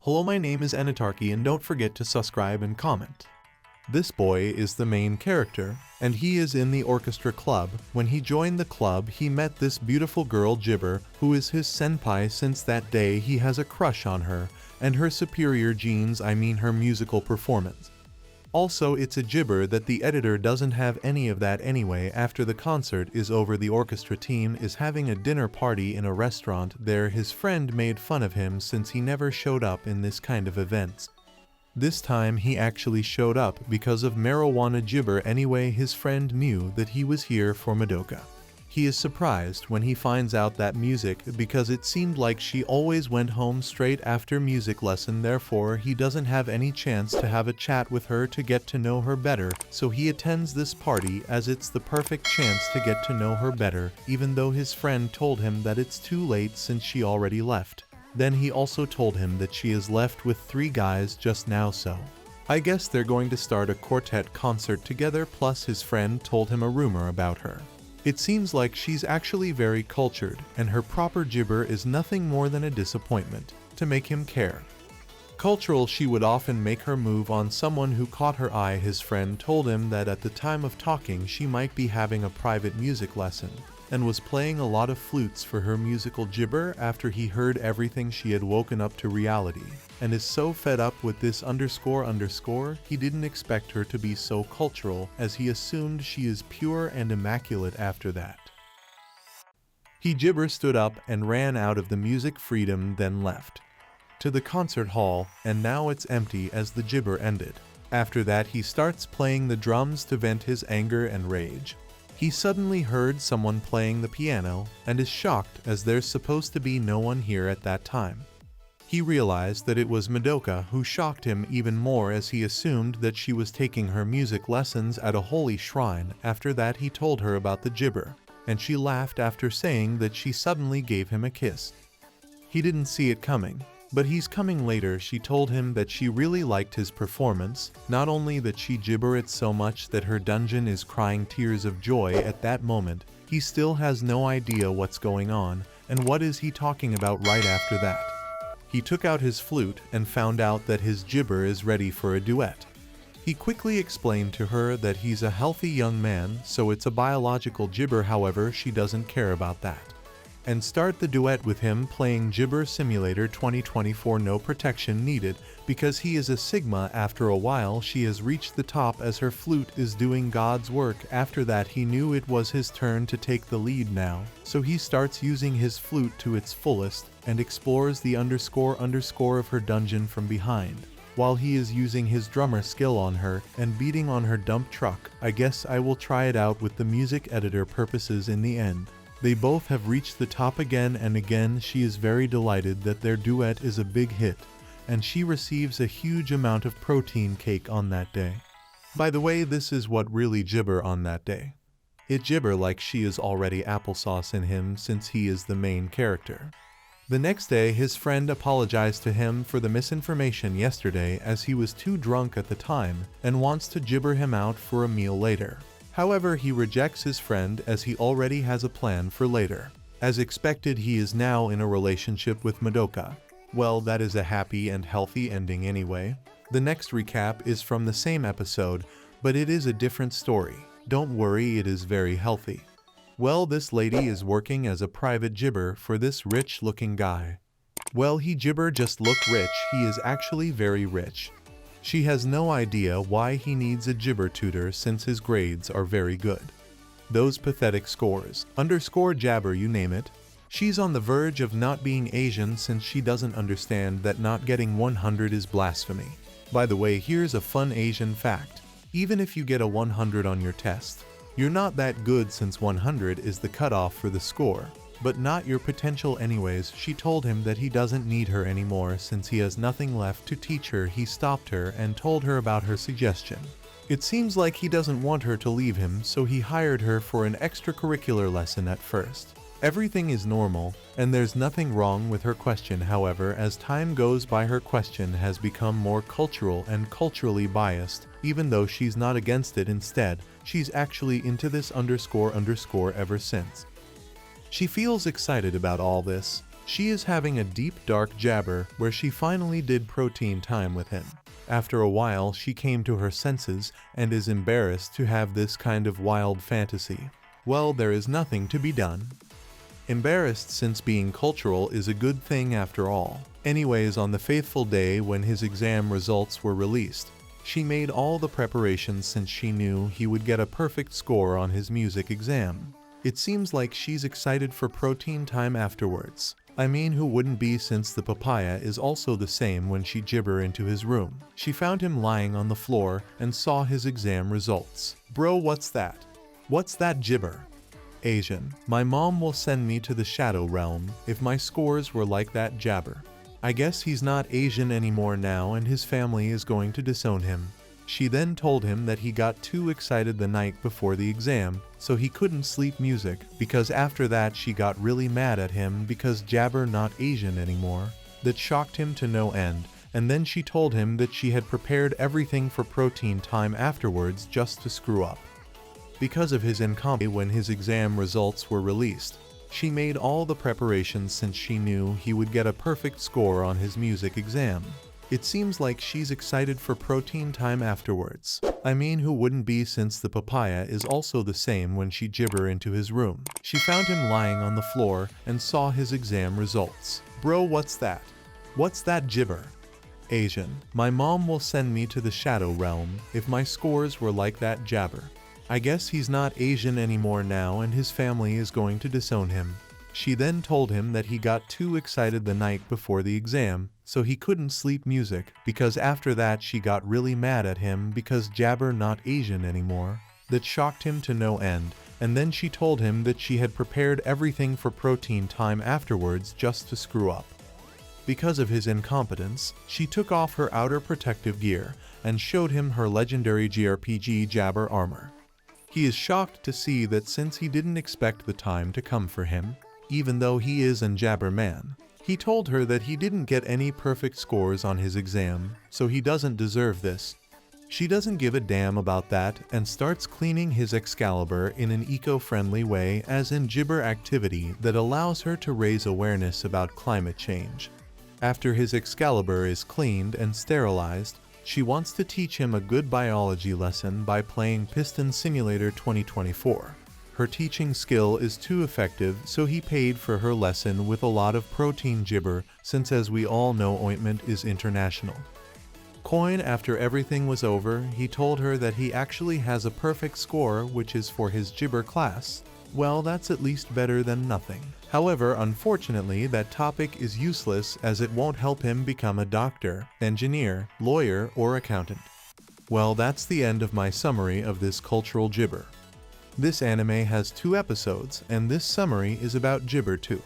Hello, my name is Anitarky and don't forget to subscribe and comment. This boy is the main character, and he is in the orchestra club. When he joined the club, he met this beautiful girl Jibber, who is his senpai. Since that day he has a crush on her, and her superior genes, I mean her musical performance. Also, it's a Jibber that the editor doesn't have any of that anyway. After the concert is over, the orchestra team is having a dinner party in a restaurant. There his friend made fun of him since he never showed up in this kind of events. This time he actually showed up because of marijuana Jibber. Anyway, his friend knew that he was here for Madoka. He is surprised when he finds out that music, because it seemed like she always went home straight after music lesson. Therefore he doesn't have any chance to have a chat with her to get to know her better, so he attends this party as it's the perfect chance to get to know her better, even though his friend told him that it's too late since she already left. Then he also told him that she is left with 3 guys just now, so I guess they're going to start a quartet concert together. Plus his friend told him a rumor about her. It seems like she's actually very cultured, and her proper Jibber is nothing more than a disappointment to make him care. Cultural, she would often make her move on someone who caught her eye. His friend told him that at the time of talking she might be having a private music lesson, and was playing a lot of flutes for her musical Jibber. After he heard everything, she had woken up to reality, and is so fed up with this __. He didn't expect her to be so cultural, as he assumed she is pure and immaculate. After that, he Jibber stood up and ran out of the music freedom, then left to the concert hall, and now it's empty as the Jibber ended. After that he starts playing the drums to vent his anger and rage. He suddenly heard someone playing the piano, and is shocked as there's supposed to be no one here at that time. He realized that it was Madoka, who shocked him even more as he assumed that she was taking her music lessons at a holy shrine. After that he told her about the Jibber, and she laughed after saying that she suddenly gave him a kiss. He didn't see it coming, but he's coming later. She told him that she really liked his performance, not only that she Jibber it so much that her dungeon is crying tears of joy. At that moment, he still has no idea what's going on, and what is he talking about. Right after that, he took out his flute and found out that his Jibber is ready for a duet. He quickly explained to her that he's a healthy young man, so it's a biological Jibber. However, she doesn't care about that, and start the duet with him playing Jibber Simulator 2024. No protection needed because he is a Sigma. After a while she has reached the top as her flute is doing God's work. After that he knew it was his turn to take the lead now, so he starts using his flute to its fullest and explores the __ of her dungeon from behind, while he is using his drummer skill on her and beating on her dump truck. I guess I will try it out with the music editor purposes. In the end, they both have reached the top again and again. She is very delighted that their duet is a big hit, and she receives a huge amount of protein cake on that day. By the way, this is what really Jibber on that day. It Jibber like she is already applesauce in him since he is the main character. The next day his friend apologized to him for the misinformation yesterday, as he was too drunk at the time and wants to Jibber him out for a meal later. However, he rejects his friend as he already has a plan for later. As expected, he is now in a relationship with Madoka. Well, that is a happy and healthy ending anyway. The next recap is from the same episode, but it is a different story. Don't worry, it is very healthy. Well, this lady is working as a private Jibber for this rich looking guy. Well, he Jibber just look rich, he is actually very rich. She has no idea why he needs a Jibber tutor since his grades are very good. Those pathetic scores, _jabber you name it. She's on the verge of not being Asian since she doesn't understand that not getting 100 is blasphemy. By the way, here's a fun Asian fact. Even if you get a 100 on your test, you're not that good since 100 is the cutoff for the score, but not your potential anyways. She told him that he doesn't need her anymore since he has nothing left to teach her. He stopped her and told her about her suggestion. It seems like he doesn't want her to leave him, so he hired her for an extracurricular lesson at first. Everything is normal, and there's nothing wrong with her question. However, as time goes by, her question has become more cultural and culturally biased, even though she's not against it. Instead, she's actually into this __ ever since. She feels excited about all this, She is having a deep dark jabber where she finally did protein time with him. After a while she came to her senses and is embarrassed to have this kind of wild fantasy. Well, there is nothing to be done. Embarrassed since being cultural is a good thing after all. Anyways, on the fateful day when his exam results were released, she made all the preparations since she knew he would get a perfect score on his music exam. It seems like she's excited for protein time afterwards. I mean, who wouldn't be, since the papaya is also the same when she gibber into his room. She found him lying on the floor and saw his exam results. Bro, what's that? What's that gibber? Asian. My mom will send me to the shadow realm if my scores were like that jabber. I guess he's not Asian anymore now and his family is going to disown him. She then told him that he got too excited the night before the exam, so he couldn't sleep music, because after that she got really mad at him because jabber not Asian anymore. That shocked him to no end, and then she told him that she had prepared everything for protein time afterwards just to screw up. Because of his incompetence when his exam results were released, she made all the preparations since she knew he would get a perfect score on his music exam. It seems like she's excited for protein time afterwards. I mean, who wouldn't be, since the papaya is also the same when she gibber into his room. She found him lying on the floor and saw his exam results. Bro, what's that? What's that gibber? Asian. My mom will send me to the shadow realm if my scores were like that jabber. I guess he's not Asian anymore now and his family is going to disown him. She then told him that he got too excited the night before the exam, so he couldn't sleep music, because after that she got really mad at him because jabber not Asian anymore. That shocked him to no end, and then she told him that she had prepared everything for protein time afterwards just to screw up. Because of his incompetence, she took off her outer protective gear and showed him her legendary JRPG jabber armor. He is shocked to see that since he didn't expect the time to come for him, even though he is an jabber man. He told her that he didn't get any perfect scores on his exam, so he doesn't deserve this. She doesn't give a damn about that and starts cleaning his Excalibur in an eco-friendly way, as in gibber activity that allows her to raise awareness about climate change. After his Excalibur is cleaned and sterilized, she wants to teach him a good biology lesson by playing Piston Simulator 2024. Her teaching skill is too effective, so he paid for her lesson with a lot of protein gibber, since as we all know ointment is international. Coin. After everything was over, he told her that he actually has a perfect score, which is for his gibber class. Well, that's at least better than nothing. However, unfortunately, that topic is useless as it won't help him become a doctor, engineer, lawyer, or accountant. Well, that's the end of my summary of this cultural gibber. This anime has 2 episodes, and this summary is about gibber too.